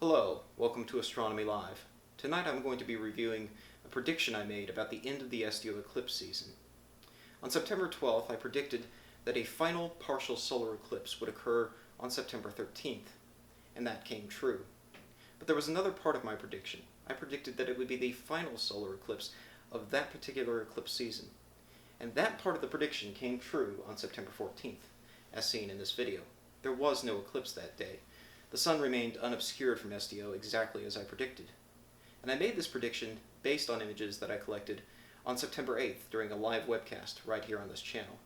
Hello, welcome to Astronomy Live. Tonight I'm going to be reviewing a prediction I made about the end of the SDO Eclipse season. On September 12th, I predicted that a final partial solar eclipse would occur on September 13th, and that came true. But there was another part of my prediction. I predicted that it would be the final solar eclipse of that particular eclipse season, and that part of the prediction came true on September 14th, as seen in this video. There was no eclipse that day. The sun remained unobscured from SDO exactly as I predicted. And I made this prediction based on images that I collected on September 8th during a live webcast right here on this channel.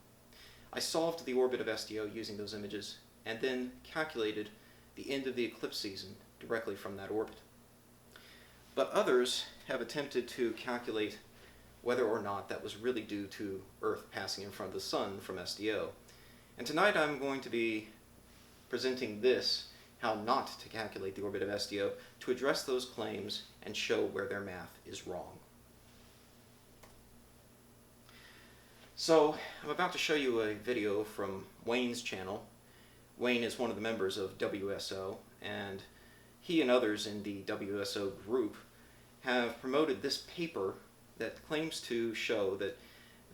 I solved the orbit of SDO using those images and then calculated the end of the eclipse season directly from that orbit. But others have attempted to calculate whether or not that was really due to Earth passing in front of the sun from SDO. And tonight I'm going to be presenting this, how not to calculate the orbit of SDO, to address those claims and show where their math is wrong. So, I'm about to show you a video from Wayne's channel. Wayne is one of the members of WSO, and he and others in the WSO group have promoted this paper that claims to show that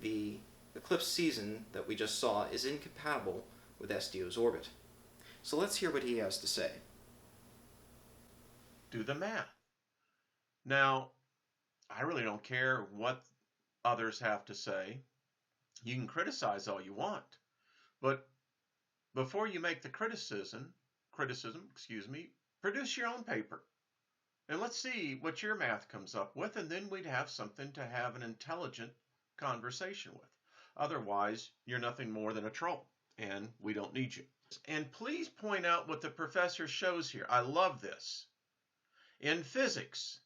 the eclipse season that we just saw is incompatible with SDO's orbit. So let's hear what he has to say. Do the math. Now, I really don't care what others have to say. You can criticize all you want, but before you make the criticism, produce your own paper. And let's see what your math comes up with, and then we'd have something to have an intelligent conversation with. Otherwise, you're nothing more than a troll, and we don't need you. And please point out what the professor shows here. I love this. In physics,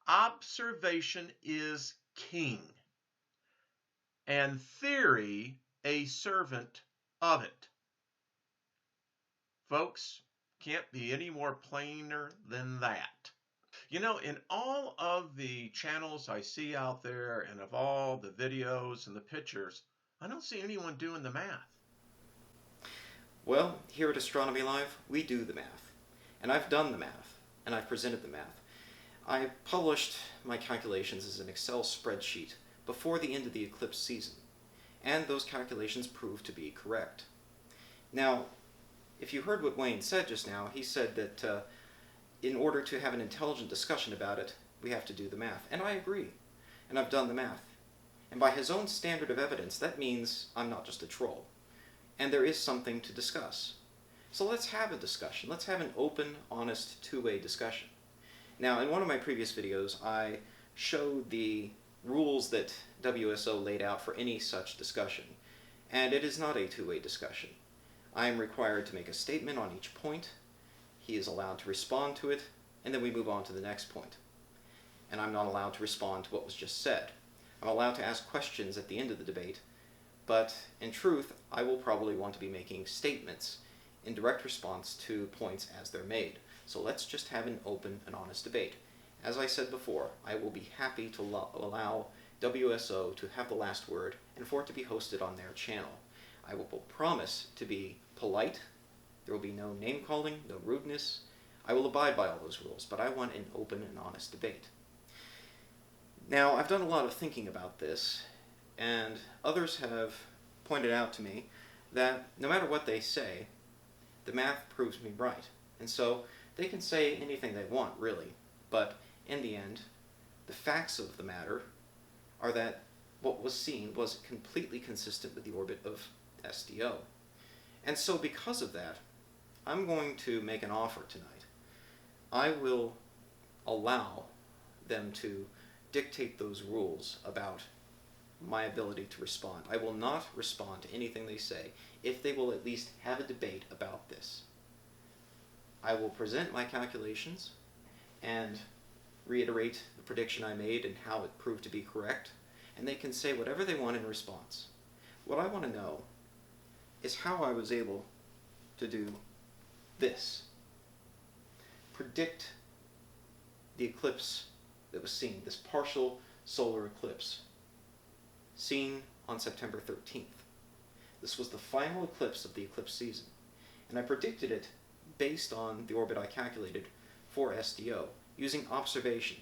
observation is king, and theory a servant of it. Folks, can't be any more plainer than that. You know, in all of the channels I see out there and of all the videos and the pictures, I don't see anyone doing the math. Well, here at Astronomy Live, we do the math. And I've done the math, and I've presented the math. I published my calculations as an Excel spreadsheet before the end of the eclipse season, and those calculations proved to be correct. Now, if you heard what Wayne said just now, he said that in order to have an intelligent discussion about it, we have to do the math. And I agree. And I've done the math. And by his own standard of evidence, that means I'm not just a troll. And there is something to discuss. So let's have a discussion. Let's have an open, honest, two-way discussion. Now, in one of my previous videos, I showed the rules that WSO laid out for any such discussion. And it is not a two-way discussion. I am required to make a statement on each point. He is allowed to respond to it, and then we move on to the next point. And I'm not allowed to respond to what was just said. I'm allowed to ask questions at the end of the debate, but in truth, I will probably want to be making statements in direct response to points as they're made. So let's just have an open and honest debate. As I said before, I will be happy to allow WSO to have the last word and for it to be hosted on their channel. I will promise to be polite. There will be no name-calling, no rudeness. I will abide by all those rules, but I want an open and honest debate. Now, I've done a lot of thinking about this, and others have pointed out to me that no matter what they say, the math proves me right. And so they can say anything they want, really, but in the end, the facts of the matter are that what was seen was completely consistent with the orbit of SDO. And so because of that, I'm going to make an offer tonight. I will allow them to dictate those rules about my ability to respond. I will not respond to anything they say if they will at least have a debate about this. I will present my calculations and reiterate the prediction I made and how it proved to be correct, and they can say whatever they want in response. What I want to know is how I was able to do this. Predict the eclipse that was seen, this partial solar eclipse, seen on September 13th. This was the final eclipse of the eclipse season, and I predicted it based on the orbit I calculated for SDO using observation.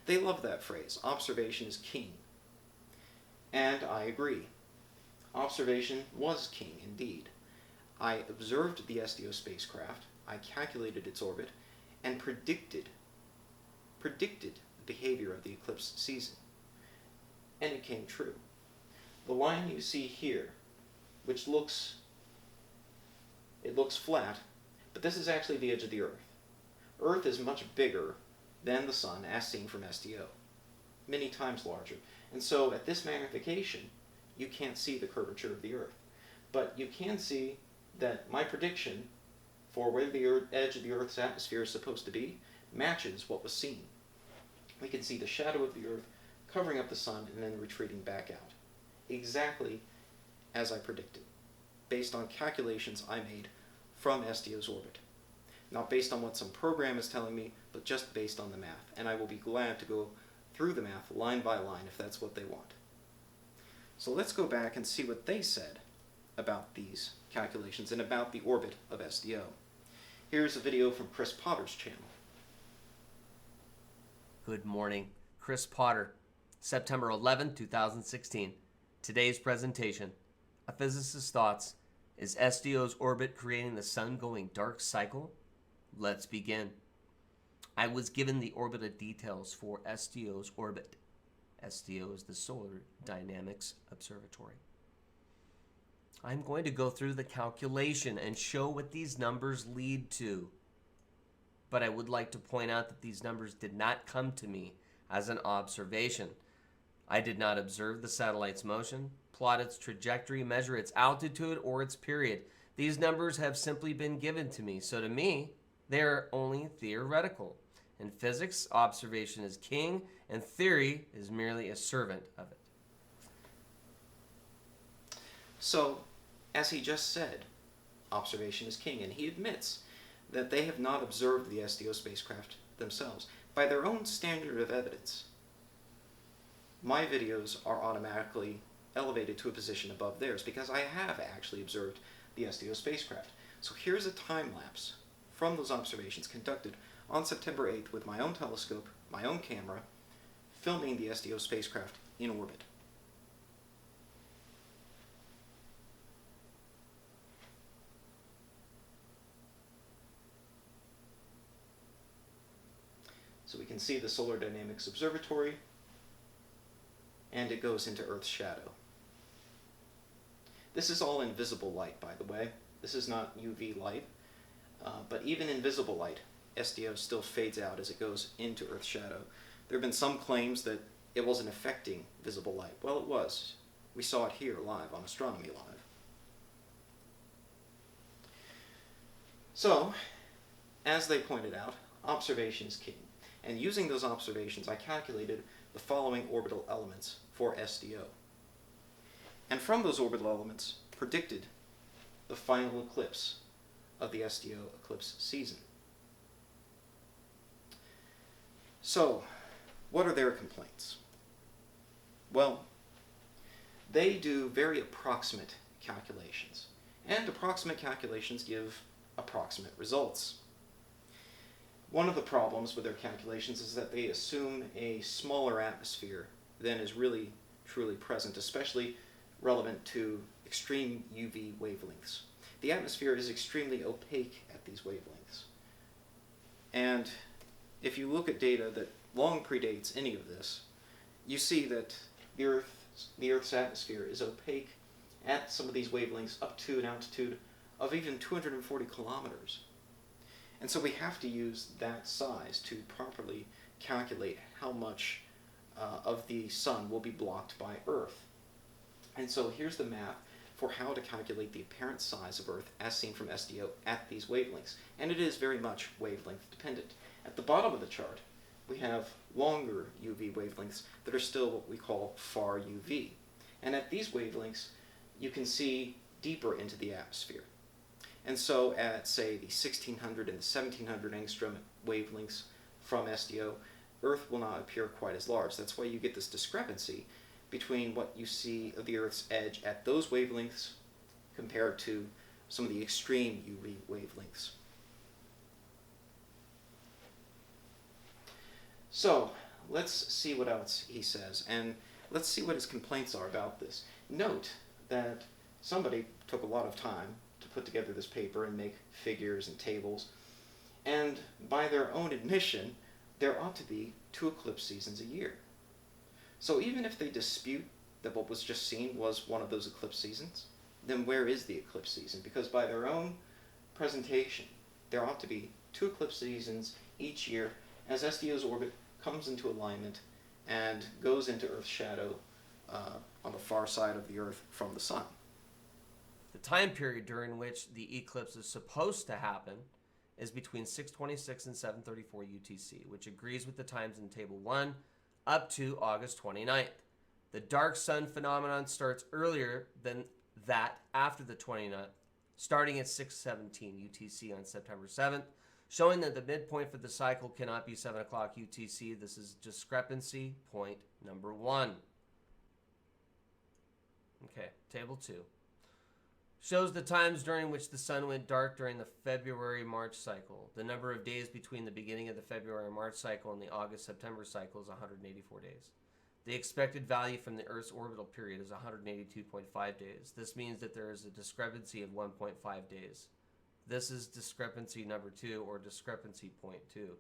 They love that phrase, observation is king. And I agree. Observation was king indeed. I observed the SDO spacecraft, I calculated its orbit, and predicted the behavior of the eclipse season. And it came true. The line you see here, which looks flat, but this is actually the edge of the Earth. Earth is much bigger than the Sun as seen from SDO, many times larger. And so at this magnification, you can't see the curvature of the Earth. But you can see that my prediction for where the edge of the Earth's atmosphere is supposed to be matches what was seen. We can see the shadow of the Earth covering up the Sun and then retreating back out, exactly as I predicted, based on calculations I made from SDO's orbit. Not based on what some program is telling me, but just based on the math. And I will be glad to go through the math line by line if that's what they want. So let's go back and see what they said about these calculations and about the orbit of SDO. Here's a video from Chris Potter's channel. Good morning. Chris Potter, September 11, 2016. Today's presentation, A Physicist's Thoughts. Is SDO's orbit creating the sun-going dark cycle? Let's begin. I was given the orbital details for SDO's orbit. SDO is the Solar Dynamics Observatory. I'm going to go through the calculation and show what these numbers lead to. But I would like to point out that these numbers did not come to me as an observation. I did not observe the satellite's motion, plot its trajectory, measure its altitude, or its period. These numbers have simply been given to me, so to me, they are only theoretical. In physics, observation is king, and theory is merely a servant of it. So, as he just said, observation is king, and he admits that they have not observed the SDO spacecraft themselves. By their own standard of evidence, my videos are automatically elevated to a position above theirs because I have actually observed the SDO spacecraft. So here's a time lapse from those observations conducted on September 8th with my own telescope, my own camera, filming the SDO spacecraft in orbit. So we can see the Solar Dynamics Observatory, and it goes into Earth's shadow. This is all in visible light, by the way. This is not UV light, but even in visible light, SDO still fades out as it goes into Earth's shadow. There have been some claims that it wasn't affecting visible light. Well, it was. We saw it here live on Astronomy Live. So, as they pointed out, observation is king. And using those observations, I calculated the following orbital elements for SDO. And from those orbital elements, predicted the final eclipse of the SDO Eclipse season. So, what are their complaints? Well, they do very approximate calculations. And approximate calculations give approximate results. One of the problems with their calculations is that they assume a smaller atmosphere than is really truly present, especially relevant to extreme UV wavelengths. The atmosphere is extremely opaque at these wavelengths. And if you look at data that long predates any of this, you see that the Earth's atmosphere is opaque at some of these wavelengths up to an altitude of even 240 kilometers. And so we have to use that size to properly calculate how much of the sun will be blocked by Earth. And so here's the math for how to calculate the apparent size of Earth as seen from SDO at these wavelengths. And it is very much wavelength dependent. At the bottom of the chart, we have longer UV wavelengths that are still what we call far UV. And at these wavelengths, you can see deeper into the atmosphere. And so at, say, the 1600 and the 1700 angstrom wavelengths from SDO, Earth will not appear quite as large. That's why you get this discrepancy between what you see of the Earth's edge at those wavelengths compared to some of the extreme UV wavelengths. So let's see what else he says, and let's see what his complaints are about this. Note that somebody took a lot of time to put together this paper and make figures and tables, and by their own admission, there ought to be 2 eclipse seasons a year. So even if they dispute that what was just seen was one of those eclipse seasons, then where is the eclipse season? Because by their own presentation, there ought to be 2 eclipse seasons each year as SDO's orbit comes into alignment and goes into Earth's shadow on the far side of the Earth from the Sun. The time period during which the eclipse is supposed to happen is between 6:26 and 7:34 UTC, which agrees with the times in Table 1 up to August 29th. The dark sun phenomenon starts earlier than that after the 29th, starting at 6:17 UTC on September 7th, showing that the midpoint for the cycle cannot be 7 o'clock UTC. This is discrepancy point number 1. Okay, Table 2. Shows the times during which the sun went dark during the February-March cycle. The number of days between the beginning of the February-March cycle and the August-September cycle is 184 days. The expected value from the Earth's orbital period is 182.5 days. This means that there is a discrepancy of 1.5 days. This is discrepancy number 2, or discrepancy point 2.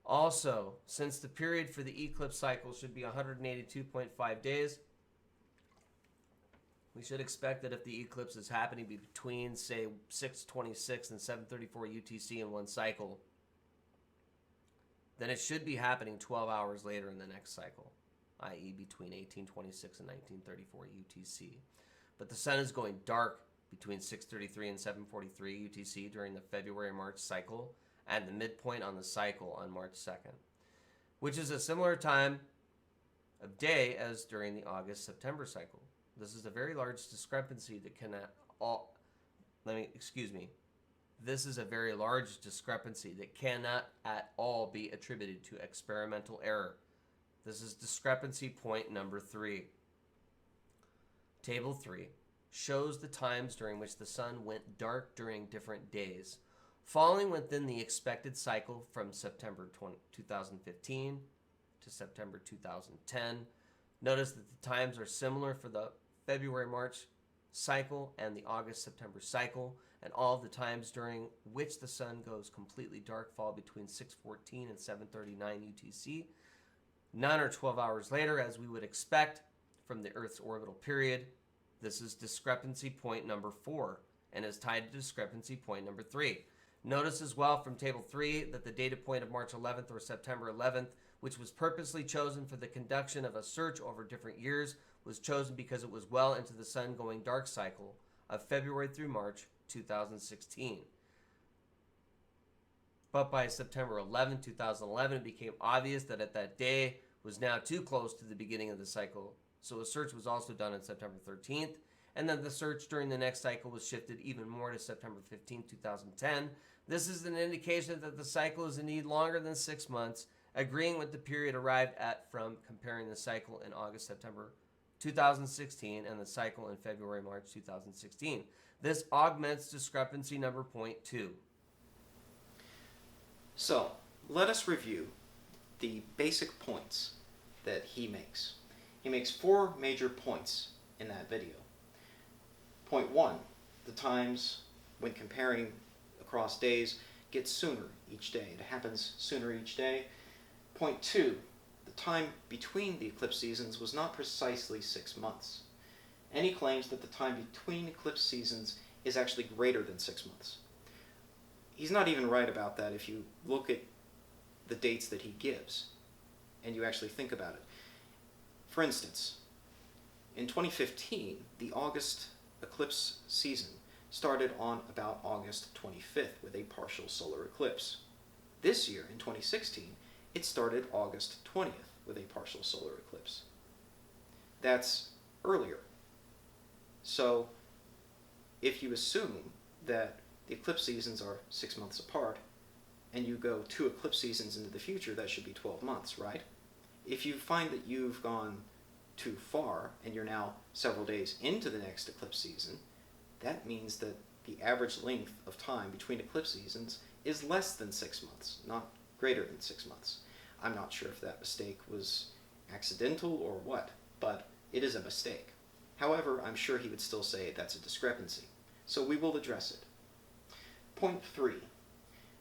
Also, since the period for the eclipse cycle should be 182.5 days, we should expect that if the eclipse is happening between, say, 6:26 and 7:34 UTC in one cycle, then it should be happening 12 hours later in the next cycle, i.e. between 1826 and 1934 UTC. But the sun is going dark between 6:33 and 7:43 UTC during the February-March cycle and the midpoint on the cycle on March 2nd, which is a similar time of day as during the August-September cycle. This is a very large discrepancy that cannot This is a very large discrepancy that cannot at all be attributed to experimental error. This is discrepancy point number 3. Table 3 shows the times during which the sun went dark during different days, falling within the expected cycle from September 2015 to September 2010. Notice that the times are similar for the February-March cycle and the August-September cycle, and all of the times during which the sun goes completely dark fall between 6:14 and 7:39 UTC. None are 12 hours later, as we would expect from the Earth's orbital period. This is discrepancy point number 4 and is tied to discrepancy point number 3. Notice as well from Table 3 that the data point of March 11th or September 11th, which was purposely chosen for the conduction of a search over different years, was chosen because it was well into the sun going dark cycle of February through March 2016. But by September 11, 2011, it became obvious that that day was now too close to the beginning of the cycle, so a search was also done on September 13th, and then the search during the next cycle was shifted even more to September 15, 2010. This is an indication that the cycle is indeed longer than 6 months, agreeing with the period arrived at from comparing the cycle in August-September 2016 and the cycle in February-March 2016. This augments discrepancy number point 2. So, let us review the basic points that he makes. He makes 4 major points in that video. Point 1, the times when comparing across days get sooner each day. It happens sooner each day. Point 2, the time between the eclipse seasons was not precisely 6 months. And he claims that the time between eclipse seasons is actually greater than 6 months. He's not even right about that if you look at the dates that he gives and you actually think about it. For instance, in 2015, the August eclipse season started on about August 25th with a partial solar eclipse. This year, in 2016, it started August 20th with a partial solar eclipse. That's earlier. So, if you assume that the eclipse seasons are 6 months apart, and you go 2 eclipse seasons into the future, that should be 12 months, right? If you find that you've gone too far, and you're now several days into the next eclipse season, that means that the average length of time between eclipse seasons is less than 6 months, not greater than 6 months. I'm not sure if that mistake was accidental or what, but it is a mistake. However, I'm sure he would still say that's a discrepancy, so we will address it. Point 3.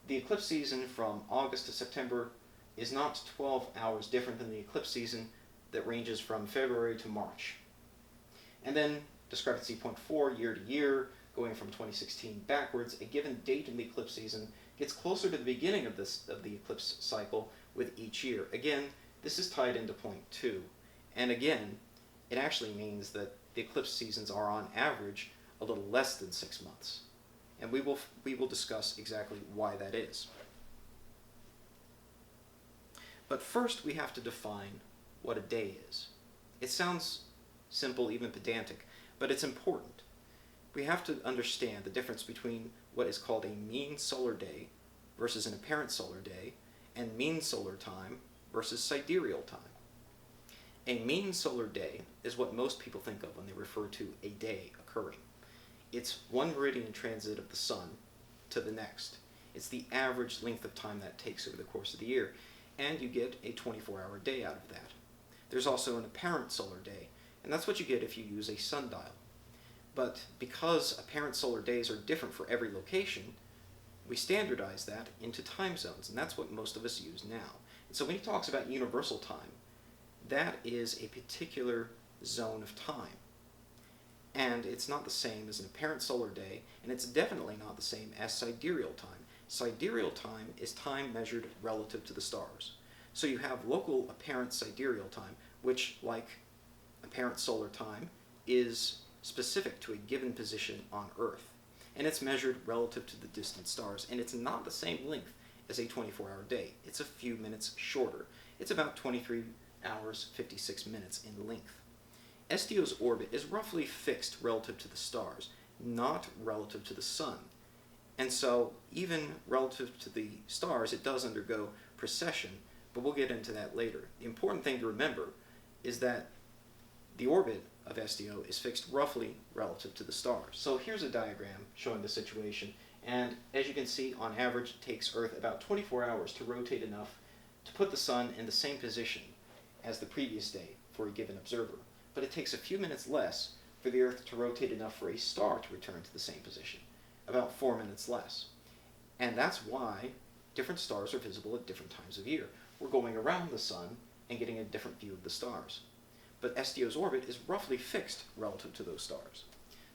The eclipse season from August to September is not 12 hours different than the eclipse season that ranges from February to March. And then discrepancy point 4, year to year, going from 2016 backwards, a given date in the eclipse season gets closer to the beginning of the eclipse cycle with each year. Again, this is tied into point 2. And again, it actually means that the eclipse seasons are on average a little less than 6 months. And we will discuss exactly why that is. But first we have to define what a day is. It sounds simple, even pedantic, but it's important. We have to understand the difference between what is called a mean solar day versus an apparent solar day, and mean solar time versus sidereal time. A mean solar day is what most people think of when they refer to a day occurring. It's one meridian transit of the sun to the next. It's the average length of time that takes over the course of the year, and you get a 24-hour day out of that. There's also an apparent solar day, and that's what you get if you use a sundial. But because apparent solar days are different for every location, we standardize that into time zones, and that's what most of us use now. And so when he talks about universal time, that is a particular zone of time. And it's not the same as an apparent solar day, and it's definitely not the same as sidereal time. Sidereal time is time measured relative to the stars. So you have local apparent sidereal time, which, like apparent solar time, is specific to a given position on Earth. And it's measured relative to the distant stars, and it's not the same length as a 24-hour day. It's a few minutes shorter. It's about 23 hours, 56 minutes in length. SDO's orbit is roughly fixed relative to the stars, not relative to the sun. And so, even relative to the stars, it does undergo precession, but we'll get into that later. The important thing to remember is that the orbit of SDO is fixed roughly relative to the stars. So here's a diagram showing the situation, and as you can see, on average, it takes Earth about 24 hours to rotate enough to put the sun in the same position as the previous day for a given observer. But it takes a few minutes less for the Earth to rotate enough for a star to return to the same position, about 4 minutes less. And that's why different stars are visible at different times of year. We're going around the sun and getting a different view of the stars. But SDO's orbit is roughly fixed relative to those stars.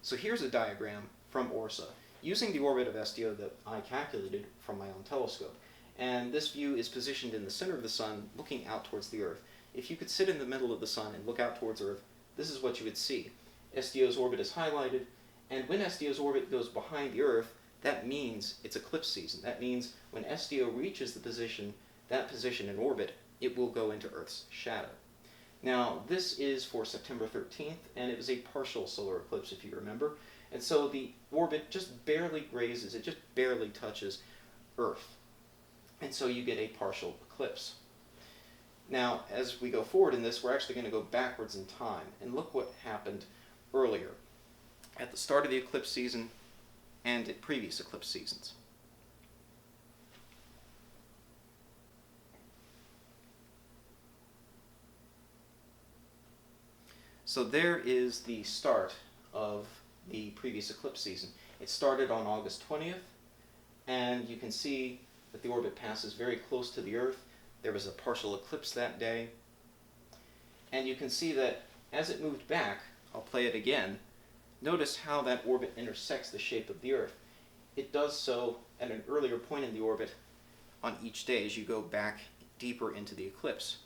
So here's a diagram from ORSA, using the orbit of SDO that I calculated from my own telescope. And this view is positioned in the center of the sun, looking out towards the Earth. If you could sit in the middle of the sun and look out towards Earth, this is what you would see. SDO's orbit is highlighted, and when SDO's orbit goes behind the Earth, that means it's eclipse season. That means when SDO reaches that position in orbit, it will go into Earth's shadow. Now, this is for September 13th, and it was a partial solar eclipse, if you remember. And so the orbit just barely grazes, it just barely touches Earth. And so you get a partial eclipse. Now, as we go forward in this, we're actually going to go backwards in time, and look what happened earlier, at the start of the eclipse season and at previous eclipse seasons. So there is the start of the previous eclipse season. It started on August 20th, and you can see that the orbit passes very close to the Earth. There was a partial eclipse that day. And you can see that as it moved back, I'll play it again, notice how that orbit intersects the shape of the Earth. It does so at an earlier point in the orbit on each day as you go back deeper into the eclipse.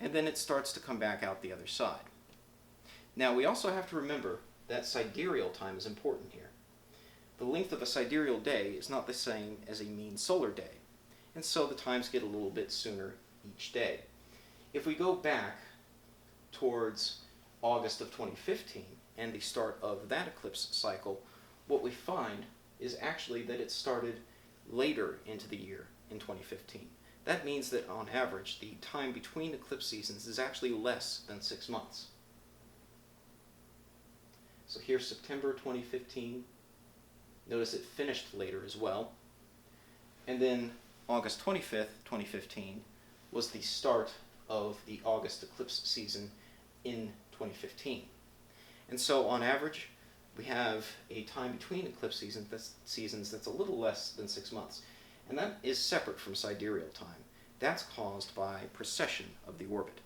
And then it starts to come back out the other side. Now, we also have to remember that sidereal time is important here. The length of a sidereal day is not the same as a mean solar day, and so the times get a little bit sooner each day. If we go back towards August of 2015 and the start of that eclipse cycle, what we find is actually that it started later into the year in 2015. That means that on average, the time between eclipse seasons is actually less than 6 months. So here's September 2015. Notice it finished later as well. And then August 25th, 2015, was the start of the August eclipse season in 2015. And so on average, we have a time between eclipse seasons that's a little less than 6 months. And that is separate from sidereal time. That's caused by precession of the orbit.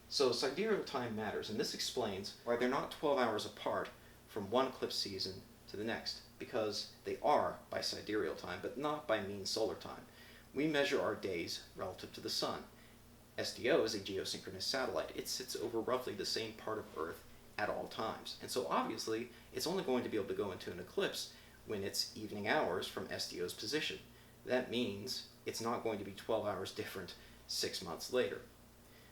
So sidereal time matters, and this explains why they're not 12 hours apart from one eclipse season to the next, because they are by sidereal time, but not by mean solar time. We measure our days relative to the sun. SDO is a geosynchronous satellite. It sits over roughly the same part of Earth at all times. And so obviously, it's only going to be able to go into an eclipse when it's evening hours from SDO's position. That means it's not going to be 12 hours different 6 months later.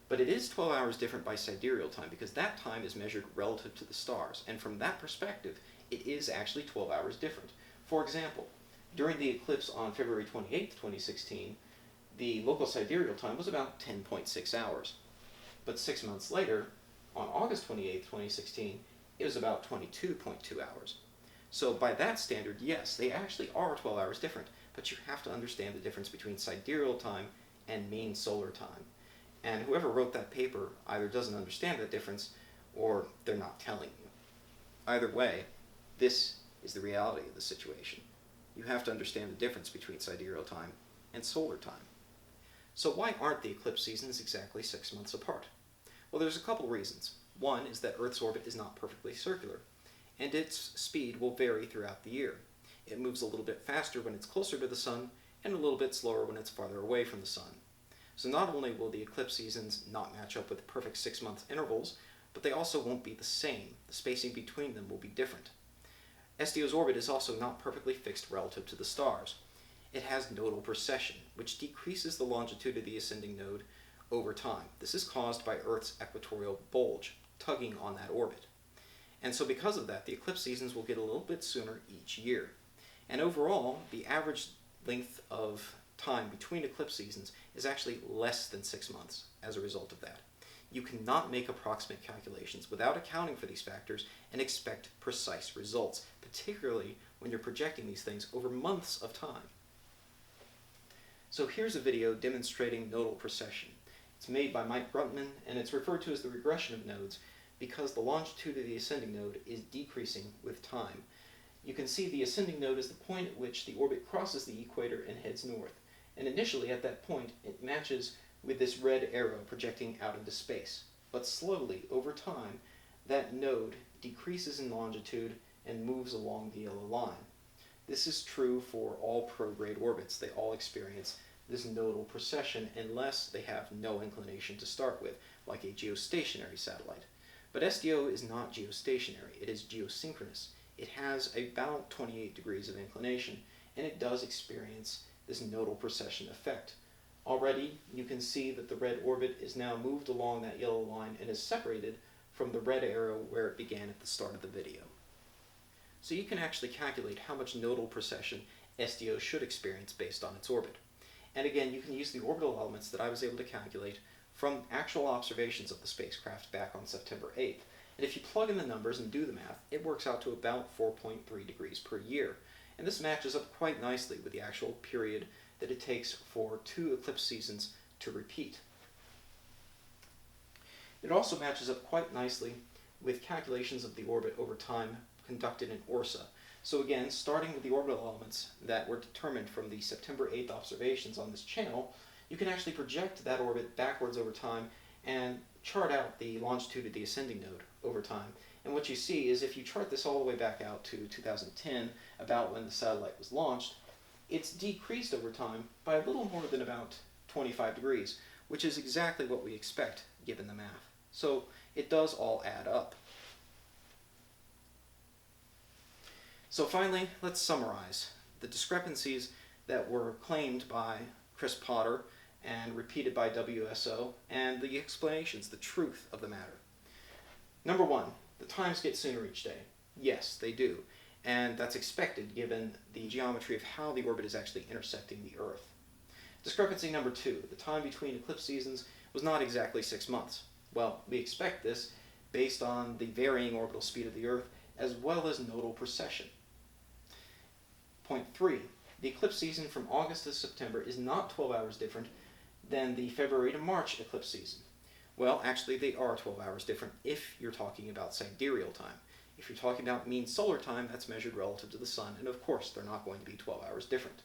But it is 12 hours different by sidereal time because that time is measured relative to the stars. And from that perspective, it is actually 12 hours different. For example, during the eclipse on February 28, 2016, the local sidereal time was about 10.6 hours. But 6 months later, on August 28, 2016, it was about 22.2 hours. So by that standard, yes, they actually are 12 hours different, but you have to understand the difference between sidereal time and mean solar time. And whoever wrote that paper either doesn't understand that difference or they're not telling you. Either way, this is the reality of the situation. You have to understand the difference between sidereal time and solar time. So why aren't the eclipse seasons exactly 6 months apart? Well, there's a couple reasons. One is that Earth's orbit is not perfectly circular, and its speed will vary throughout the year. It moves a little bit faster when it's closer to the sun, and a little bit slower when it's farther away from the sun. So not only will the eclipse seasons not match up with perfect 6 month intervals, but they also won't be the same. The spacing between them will be different. SDO's orbit is also not perfectly fixed relative to the stars. It has nodal precession, which decreases the longitude of the ascending node over time. This is caused by Earth's equatorial bulge, tugging on that orbit. And so because of that, the eclipse seasons will get a little bit sooner each year. And overall, the average length of time between eclipse seasons is actually less than 6 months as a result of that. You cannot make approximate calculations without accounting for these factors and expect precise results, particularly when you're projecting these things over months of time. So here's a video demonstrating nodal precession. It's made by Mike Gruntman, and it's referred to as the regression of nodes because the longitude of the ascending node is decreasing with time. You can see the ascending node is the point at which the orbit crosses the equator and heads north. And initially at that point, it matches with this red arrow projecting out into space. But slowly, over time, that node decreases in longitude and moves along the yellow line. This is true for all prograde orbits. They all experience this nodal precession unless they have no inclination to start with, like a geostationary satellite. But SDO is not geostationary, it is geosynchronous. It has about 28 degrees of inclination, and it does experience this nodal precession effect. Already, you can see that the red orbit is now moved along that yellow line and is separated from the red arrow where it began at the start of the video. So you can actually calculate how much nodal precession SDO should experience based on its orbit. And again, you can use the orbital elements that I was able to calculate from actual observations of the spacecraft back on September 8th. And if you plug in the numbers and do the math, it works out to about 4.3 degrees per year. And this matches up quite nicely with the actual period that it takes for 2 eclipse seasons to repeat. It also matches up quite nicely with calculations of the orbit over time conducted in ORSA. So again, starting with the orbital elements that were determined from the September 8th observations on this channel, you can actually project that orbit backwards over time and chart out the longitude of the ascending node over time. And what you see is if you chart this all the way back out to 2010, about when the satellite was launched, it's decreased over time by a little more than about 25 degrees, which is exactly what we expect given the math. So it does all add up. So finally, let's summarize the discrepancies that were claimed by Chris Potter and repeated by WSO, and the explanations, the truth of the matter. Number one, the times get sooner each day. Yes, they do. And that's expected given the geometry of how the orbit is actually intersecting the Earth. Discrepancy number two, the time between eclipse seasons was not exactly 6 months. Well, we expect this based on the varying orbital speed of the Earth as well as nodal precession. Point three, the eclipse season from August to September is not 12 hours different than the February to March eclipse season. Well, actually they are 12 hours different if you're talking about sidereal time. If you're talking about mean solar time, that's measured relative to the sun, and of course they're not going to be 12 hours different.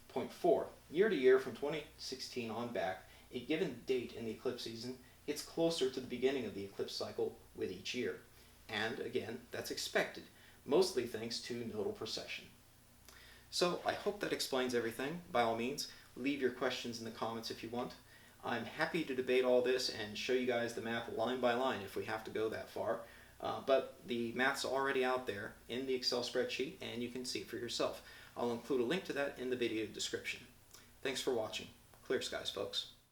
Point 4. Year to year from 2016 on back, a given date in the eclipse season gets closer to the beginning of the eclipse cycle with each year. And again, that's expected, mostly thanks to nodal precession. So I hope that explains everything. By all means, leave your questions in the comments if you want. I'm happy to debate all this and show you guys the math line by line if we have to go that far. But the math's already out there in the Excel spreadsheet, and you can see it for yourself. I'll include a link to that in the video description. Thanks for watching. Clear skies, folks.